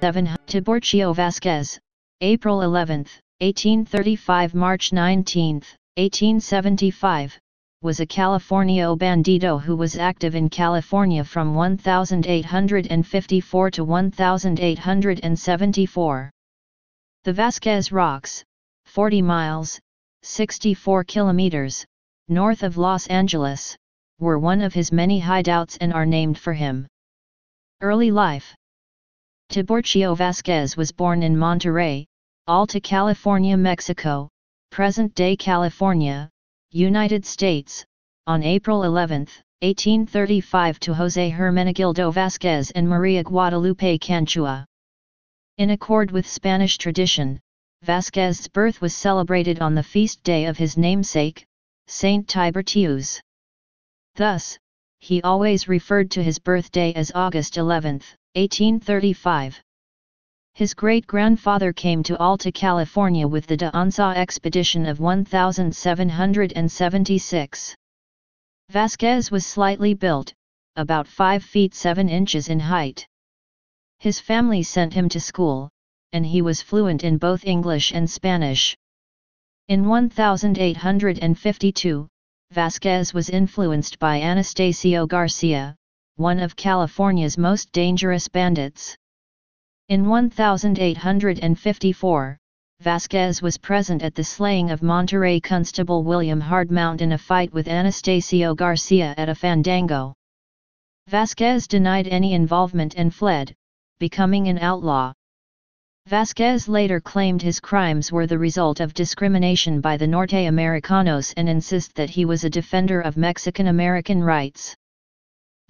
Tiburcio Vásquez, April 11, 1835 – March 19, 1875, was a Californio bandido who was active in California from 1854 to 1874. The Vasquez Rocks, 40 miles, 64 kilometers, north of Los Angeles, were one of his many hideouts and are named for him. Early life. Tiburcio Vásquez was born in Monterey, Alta California, Mexico, present-day California, United States, on April 11, 1835 to José Hermenegildo Vásquez and Maria Guadalupe Canchua. In accord with Spanish tradition, Vásquez's birth was celebrated on the feast day of his namesake, Saint Tiburtius. Thus, he always referred to his birthday as August 11, 1835. His great-grandfather came to Alta California with the de Anza expedition of 1776. Vásquez was slightly built, about 5 feet 7 inches in height. His family sent him to school, and he was fluent in both English and Spanish. In 1852, Vásquez was influenced by Anastasio Garcia, one of California's most dangerous bandits. In 1854, Vásquez was present at the slaying of Monterey Constable William Hardmount in a fight with Anastasio Garcia at a fandango. Vásquez denied any involvement and fled, becoming an outlaw. Vásquez later claimed his crimes were the result of discrimination by the Norte Americanos and insists that he was a defender of Mexican-American rights.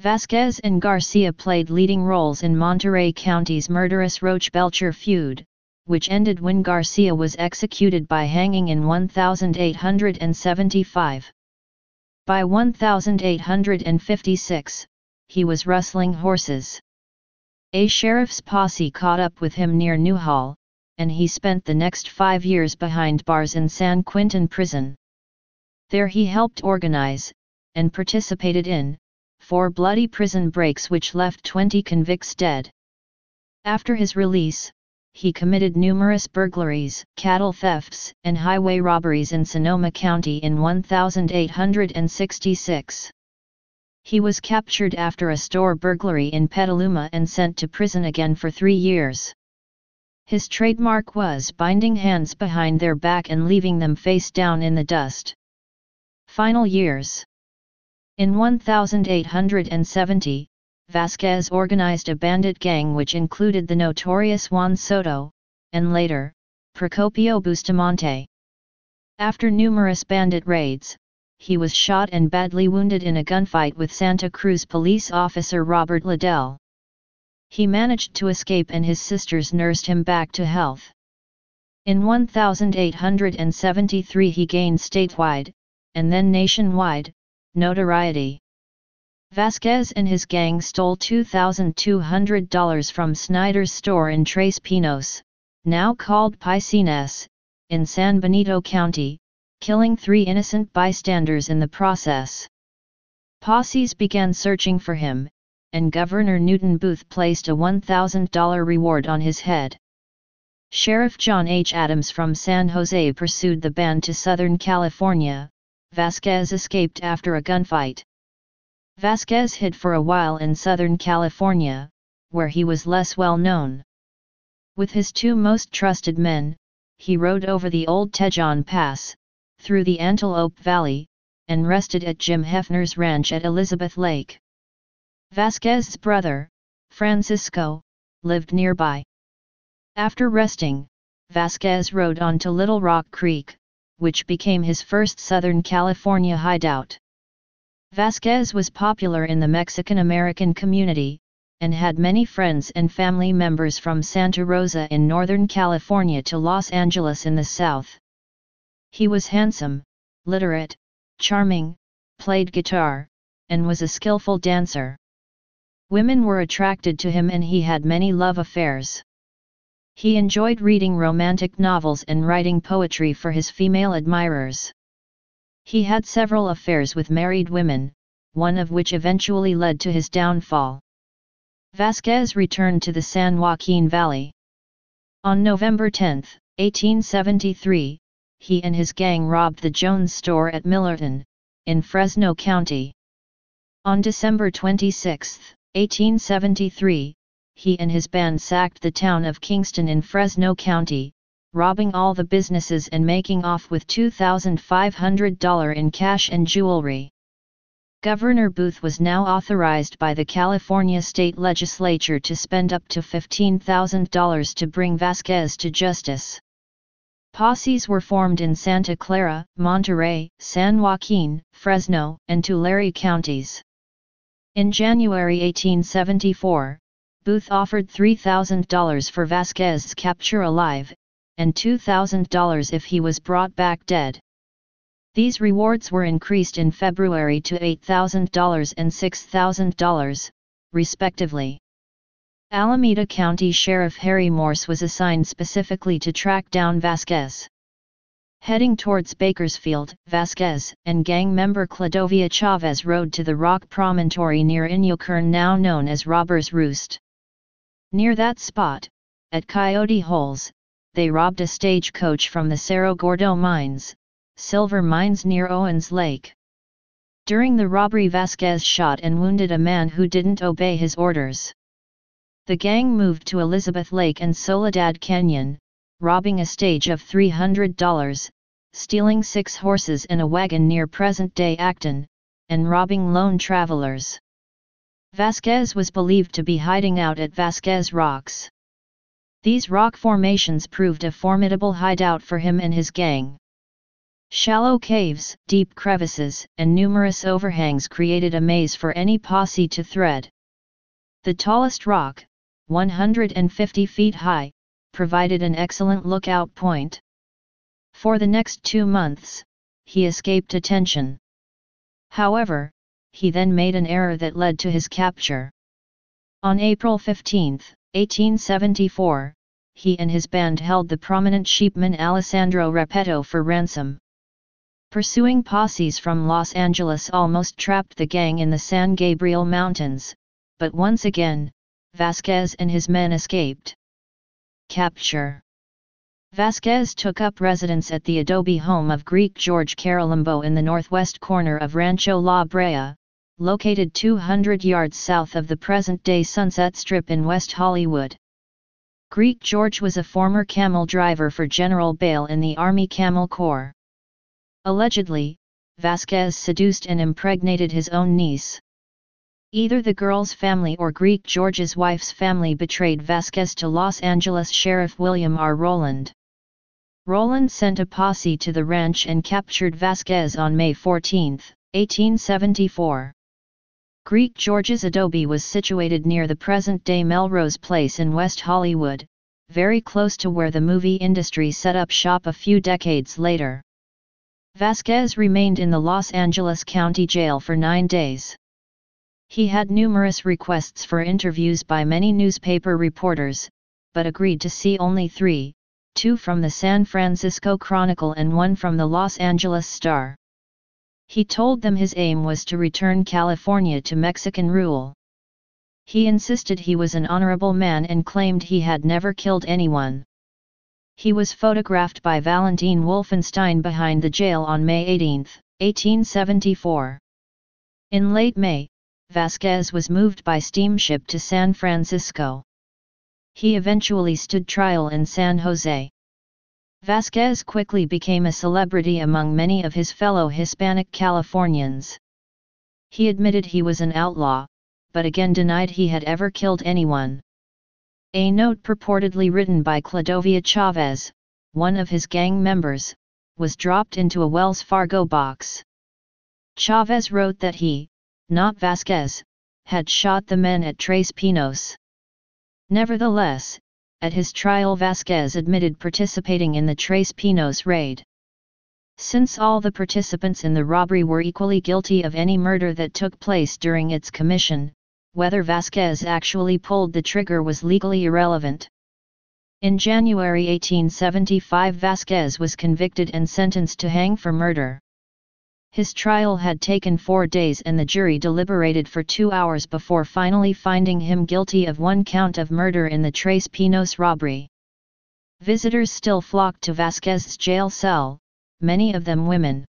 Vásquez and Garcia played leading roles in Monterey County's murderous Roach-Belcher feud, which ended when Garcia was executed by hanging in 1875. By 1856, he was rustling horses. A sheriff's posse caught up with him near Newhall, and he spent the next 5 years behind bars in San Quentin prison. There he helped organize, and participated in, 4 bloody prison breaks which left 20 convicts dead. After his release, he committed numerous burglaries, cattle thefts, and highway robberies in Sonoma County in 1866. He was captured after a store burglary in Petaluma and sent to prison again for 3 years. His trademark was binding hands behind their back and leaving them face down in the dust. Final years. In 1870, Vásquez organized a bandit gang which included the notorious Juan Soto, and later, Procopio Bustamante. After numerous bandit raids, he was shot and badly wounded in a gunfight with Santa Cruz police officer Robert Liddell. He managed to escape and his sisters nursed him back to health. In 1873 he gained statewide, and then nationwide, notoriety. Vásquez and his gang stole $2,200 from Snyder's store in Tres Pinos, now called Piscines, in San Benito County, killing 3 innocent bystanders in the process. Posses began searching for him, and Governor Newton Booth placed a $1,000 reward on his head. Sheriff John H. Adams from San Jose pursued the band to Southern California. Vásquez escaped after a gunfight. Vásquez hid for a while in Southern California, where he was less well known. With his 2 most trusted men, he rode over the Old Tejon Pass, through the Antelope Valley, and rested at Jim Hefner's ranch at Elizabeth Lake. Vásquez's brother, Francisco, lived nearby. After resting, Vásquez rode on to Little Rock Creek, which became his first Southern California hideout. Vásquez was popular in the Mexican-American community, and had many friends and family members from Santa Rosa in Northern California to Los Angeles in the South. He was handsome, literate, charming, played guitar, and was a skillful dancer. Women were attracted to him and he had many love affairs. He enjoyed reading romantic novels and writing poetry for his female admirers. He had several affairs with married women, one of which eventually led to his downfall. Vasquez returned to the San Joaquin Valley. On November 10, 1873, he and his gang robbed the Jones store at Millerton, in Fresno County. On December 26, 1873, he and his band sacked the town of Kingston in Fresno County, robbing all the businesses and making off with $2,500 in cash and jewelry. Governor Booth was now authorized by the California state legislature to spend up to $15,000 to bring Vasquez to justice. Posses were formed in Santa Clara, Monterey, San Joaquin, Fresno, and Tulare counties. In January 1874, Booth offered $3,000 for Vasquez's capture alive, and $2,000 if he was brought back dead. These rewards were increased in February to $8,000 and $6,000, respectively. Alameda County Sheriff Harry Morse was assigned specifically to track down Vasquez. Heading towards Bakersfield, Vasquez and gang member Cladovia Chavez rode to the rock promontory near Inyokern, now known as Robber's Roost. Near that spot, at Coyote Holes, they robbed a stagecoach from the Cerro Gordo mines, silver mines near Owens Lake. During the robbery, Vasquez shot and wounded a man who didn't obey his orders. The gang moved to Elizabeth Lake and Soledad Canyon, robbing a stage of $300, stealing 6 horses and a wagon near present-day Acton, and robbing lone travelers. Vasquez was believed to be hiding out at Vasquez Rocks. These rock formations proved a formidable hideout for him and his gang. Shallow caves, deep crevices, and numerous overhangs created a maze for any posse to thread. The tallest rock, 150 feet high, provided an excellent lookout point. For the next 2 months, he escaped attention. However, he then made an error that led to his capture. On April 15, 1874, he and his band held the prominent sheepman Alessandro Repetto for ransom. Pursuing posses from Los Angeles almost trapped the gang in the San Gabriel Mountains, but once again, Vasquez and his men escaped. Capture. Vasquez took up residence at the adobe home of Greek George Caralimbo in the northwest corner of Rancho La Brea, located 200 yards south of the present-day Sunset Strip in West Hollywood. Greek George was a former camel driver for General Bale in the Army Camel Corps. Allegedly, Vasquez seduced and impregnated his own niece. Either the girl's family or Greek George's wife's family betrayed Vasquez to Los Angeles Sheriff William R. Rowland. Rowland sent a posse to the ranch and captured Vasquez on May 14, 1874. Greek George's adobe was situated near the present-day Melrose Place in West Hollywood, very close to where the movie industry set up shop a few decades later. Vasquez remained in the Los Angeles County Jail for 9 days. He had numerous requests for interviews by many newspaper reporters, but agreed to see only 3, 2 from the San Francisco Chronicle and 1 from the Los Angeles Star. He told them his aim was to return California to Mexican rule. He insisted he was an honorable man and claimed he had never killed anyone. He was photographed by Valentine Wolfenstein behind the jail on May 18, 1874. In late May, Vasquez was moved by steamship to San Francisco. He eventually stood trial in San Jose. Vasquez quickly became a celebrity among many of his fellow Hispanic Californians. He admitted he was an outlaw, but again denied he had ever killed anyone. A note purportedly written by Cladovia Chavez, one of his gang members, was dropped into a Wells Fargo box. Chavez wrote that he, not Vasquez, had shot the men at Tres Pinos. Nevertheless, at his trial Vasquez admitted participating in the Tres Pinos raid. Since all the participants in the robbery were equally guilty of any murder that took place during its commission, whether Vasquez actually pulled the trigger was legally irrelevant. In January 1875 Vasquez was convicted and sentenced to hang for murder. His trial had taken 4 days and the jury deliberated for 2 hours before finally finding him guilty of 1 count of murder in the Tres Pinos robbery. Visitors still flocked to Vasquez's jail cell, many of them women.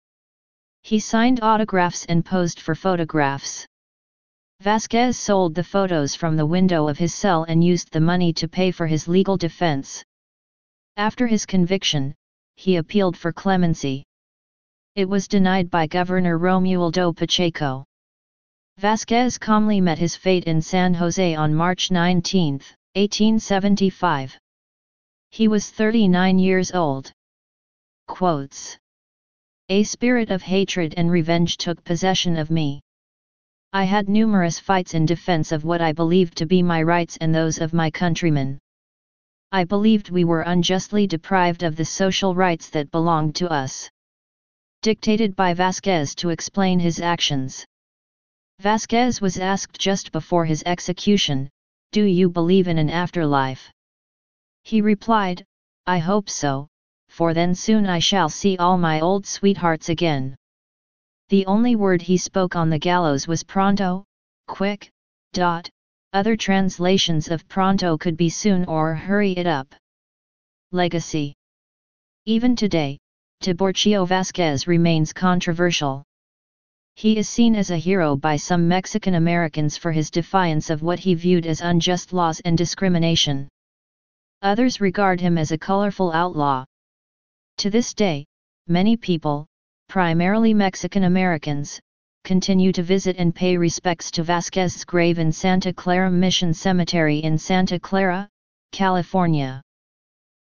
He signed autographs and posed for photographs. Vasquez sold the photos from the window of his cell and used the money to pay for his legal defense. After his conviction, he appealed for clemency. It was denied by Governor Romualdo Pacheco. Vasquez calmly met his fate in San Jose on March 19, 1875. He was 39 years old. Quotes. A spirit of hatred and revenge took possession of me. I had numerous fights in defense of what I believed to be my rights and those of my countrymen. I believed we were unjustly deprived of the social rights that belonged to us. Dictated by Vasquez to explain his actions. Vasquez was asked just before his execution, "Do you believe in an afterlife?" He replied, "I hope so, for then soon I shall see all my old sweethearts again." The only word he spoke on the gallows was pronto, quick. Other translations of pronto could be soon or hurry it up. Legacy. Even today, Tiburcio Vásquez remains controversial. He is seen as a hero by some Mexican Americans for his defiance of what he viewed as unjust laws and discrimination. Others regard him as a colorful outlaw. To this day, many people, primarily Mexican Americans, continue to visit and pay respects to Vasquez's grave in Santa Clara Mission Cemetery in Santa Clara, California.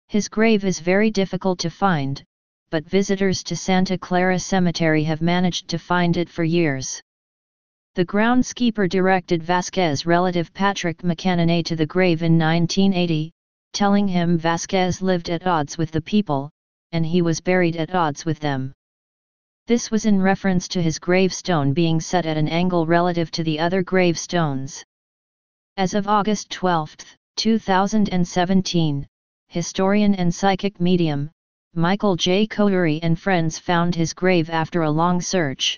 His grave is very difficult to find, but visitors to Santa Clara Cemetery have managed to find it for years. The groundskeeper directed Vasquez's relative Patrick McCannanay to the grave in 1980, telling him Vasquez lived at odds with the people, and he was buried at odds with them. This was in reference to his gravestone being set at an angle relative to the other gravestones. As of August 12, 2017, historian and psychic medium, Michael J. Coterie and friends found his grave after a long search.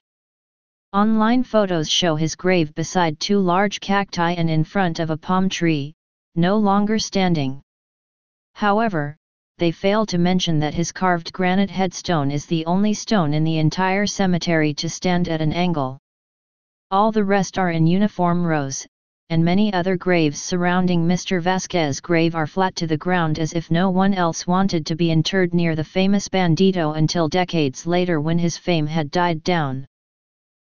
Online photos show his grave beside 2 large cacti and in front of a palm tree, no longer standing. However, they fail to mention that his carved granite headstone is the only stone in the entire cemetery to stand at an angle. All the rest are in uniform rows, and many other graves surrounding Mr. Vasquez's grave are flat to the ground as if no one else wanted to be interred near the famous bandido until decades later when his fame had died down.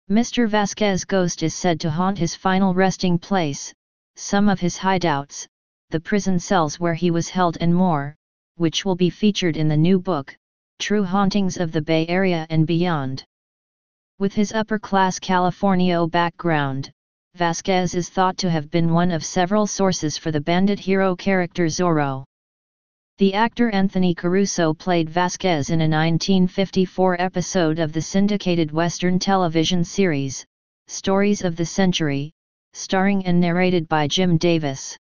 Mr. Vasquez's ghost is said to haunt his final resting place, some of his hideouts, the prison cells where he was held and more, which will be featured in the new book, True Hauntings of the Bay Area and Beyond. With his upper-class Californio background, Vasquez is thought to have been one of several sources for the bandit hero character Zorro. The actor Anthony Caruso played Vasquez in a 1954 episode of the syndicated Western television series, Stories of the Century, starring and narrated by Jim Davis.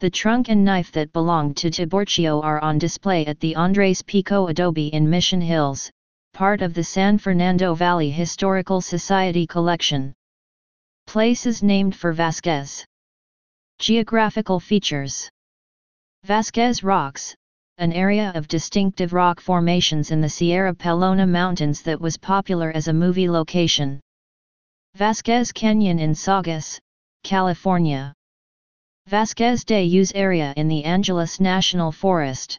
The trunk and knife that belonged to Tiburcio are on display at the Andres Pico Adobe in Mission Hills, part of the San Fernando Valley Historical Society collection. Places named for Vasquez. Geographical features. Vasquez Rocks, an area of distinctive rock formations in the Sierra Pelona Mountains that was popular as a movie location. Vasquez Canyon in Saugus, California. Vasquez de Use area in the Angeles National Forest.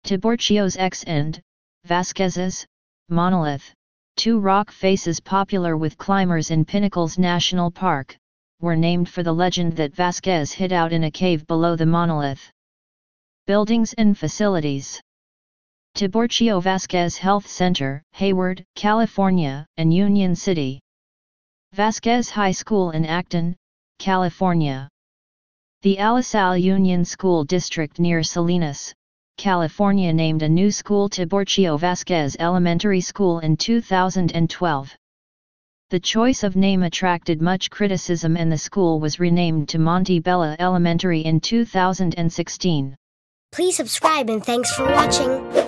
Tiburcio's X-end, Vasquez's monolith, 2 rock faces popular with climbers in Pinnacles National Park, were named for the legend that Vasquez hid out in a cave below the monolith. Buildings and facilities. Tiburcio Vásquez Health Center, Hayward, California, and Union City. Vasquez High School in Acton, California. The Alisal Union School District near Salinas, California named a new school Tiburcio Vásquez Elementary School in 2012. The choice of name attracted much criticism and the school was renamed to Monte Bella Elementary in 2016. Please subscribe and thanks for watching.